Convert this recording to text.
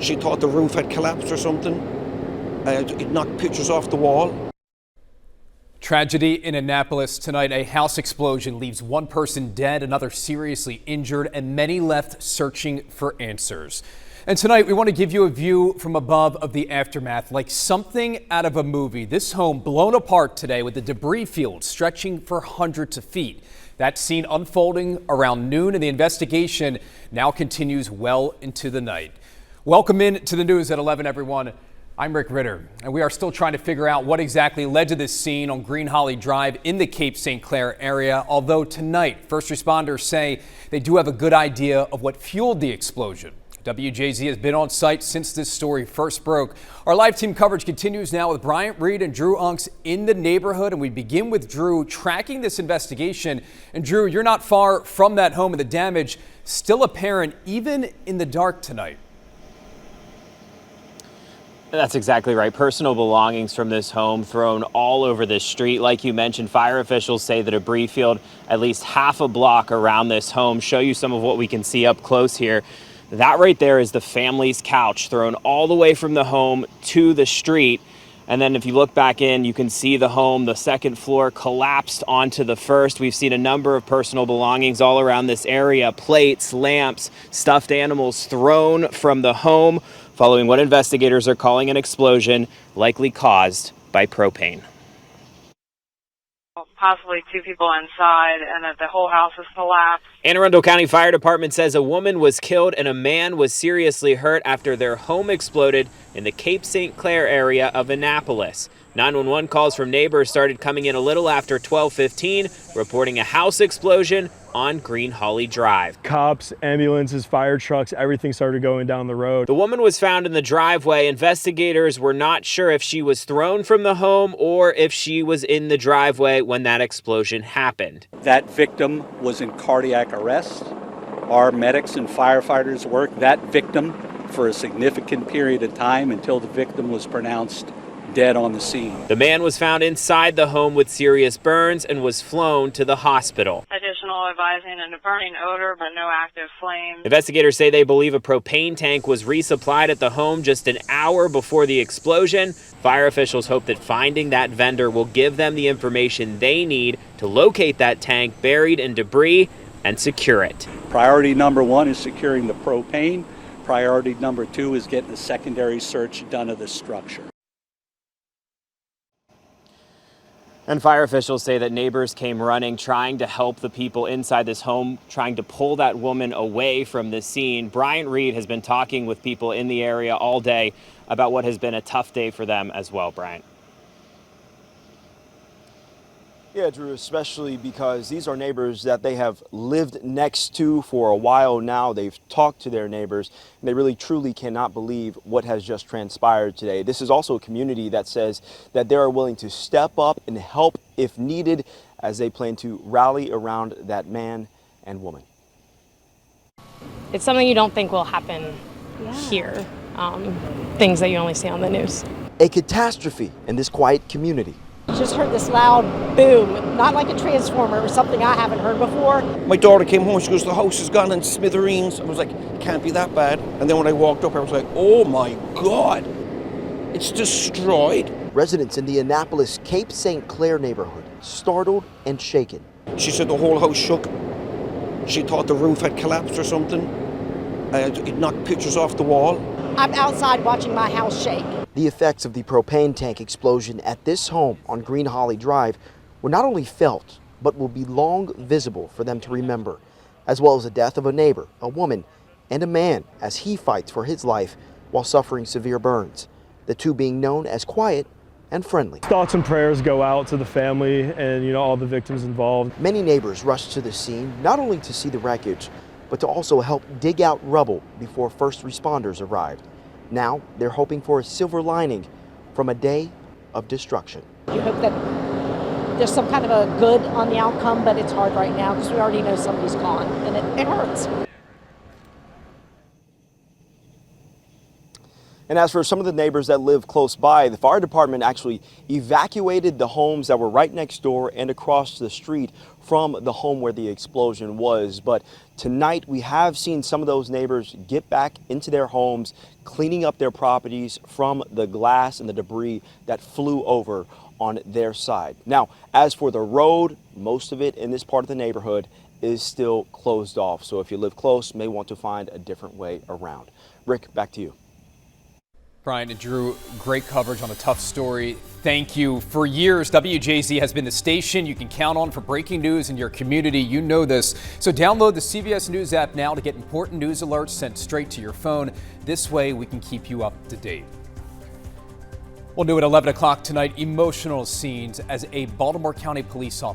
She thought the roof had collapsed or something. It knocked pictures off the wall. Tragedy in Annapolis tonight. A house explosion leaves one person dead, another seriously injured, and many left searching for answers. And tonight we want to give you a view from above of the aftermath, like something out of a movie. This home blown apart today with the debris field stretching for hundreds of feet. That scene unfolding around noon, and the investigation now continues well into the night. Welcome in to the news at 11, everyone. I'm Rick Ritter, and we are still trying to figure out what exactly led to this scene on Green Holly Drive in the Cape St. Clair area. Although tonight, first responders say they do have a good idea of what fueled the explosion. WJZ has been on site since this story first broke. Our live team coverage continues now with Bryant Reed and Drew Unks in the neighborhood, and we begin with Drew tracking this investigation. And Drew, you're not far from that home, and the damage still apparent even in the dark tonight. That's exactly right. Personal belongings from this home thrown all over this street. Like you mentioned, fire officials say the debris field at least half a block around this home. Show you some of what we can see up close here. That right there is the family's couch thrown all the way from the home to the street. And then if you look back in, you can see the home, the second floor collapsed onto the first. We've seen a number of personal belongings all around this area, plates, lamps, stuffed animals thrown from the home following what investigators are calling an explosion likely caused by propane. Possibly two people inside, and that the whole house has collapsed. Anne Arundel County Fire Department says a woman was killed and a man was seriously hurt after their home exploded in the Cape St. Clair area of Annapolis. 911 calls from neighbors started coming in a little after 12:15, reporting a house explosion on Green Holly Drive. Cops, ambulances, fire trucks, everything started going down the road. The woman was found in the driveway. Investigators were not sure if she was thrown from the home or if she was in the driveway when that explosion happened. That victim was in cardiac arrest. Our medics and firefighters worked that victim for a significant period of time until the victim was pronounced dead on the scene. The man was found inside the home with serious burns and was flown to the hospital. Additional advising and a burning odor, but no active flame. Investigators say they believe a propane tank was resupplied at the home just an hour before the explosion. Fire officials hope that finding that vendor will give them the information they need to locate that tank buried in debris and secure it. Priority number one is securing the propane. Priority number two is getting a secondary search done of the structure. And fire officials say that neighbors came running, trying to help the people inside this home, trying to pull that woman away from the scene. Bryant Reed has been talking with people in the area all day about what has been a tough day for them as well, Bryant. Yeah, Drew, especially because these are neighbors that they have lived next to for a while now. They've talked to their neighbors, and they really truly cannot believe what has just transpired today. This is also a community that says that they are willing to step up and help if needed as they plan to rally around that man and woman. It's something you don't think will happen here, things that you only see on the news. A catastrophe in this quiet community. Just heard this loud boom, not like a transformer or something I haven't heard before. My daughter came home, she goes, the house is gone in smithereens. I was like, it can't be that bad. And then when I walked up, I was like, oh my God, it's destroyed. Residents in the Annapolis Cape St. Clair neighborhood startled and shaken. She said the whole house shook. She thought the roof had collapsed or something. It knocked pictures off the wall. I'm outside watching my house shake. The effects of the propane tank explosion at this home on Green Holly Drive were not only felt, but will be long visible for them to remember, as well as the death of a neighbor, a woman, and a man as he fights for his life while suffering severe burns, the two being known as quiet and friendly. Thoughts and prayers go out to the family and, all the victims involved. Many neighbors rushed to the scene not only to see the wreckage, but to also help dig out rubble before first responders arrived. Now, they're hoping for a silver lining from a day of destruction. You hope that there's some kind of a good on the outcome, but it's hard right now because we already know somebody's gone, and it hurts. And as for some of the neighbors that live close by, the fire department actually evacuated the homes that were right next door and across the street from the home where the explosion was. But tonight we have seen some of those neighbors get back into their homes, cleaning up their properties from the glass and the debris that flew over on their side. Now, as for the road, most of it in this part of the neighborhood is still closed off. So if you live close, may want to find a different way around. Rick, back to you. Brian and Drew, great coverage on a tough story. Thank you. For years, WJZ has been the station you can count on for breaking news in your community. You know this. So download the CBS News app now to get important news alerts sent straight to your phone. This way we can keep you up to date. Well, new at 11 o'clock tonight, emotional scenes as a Baltimore County police officer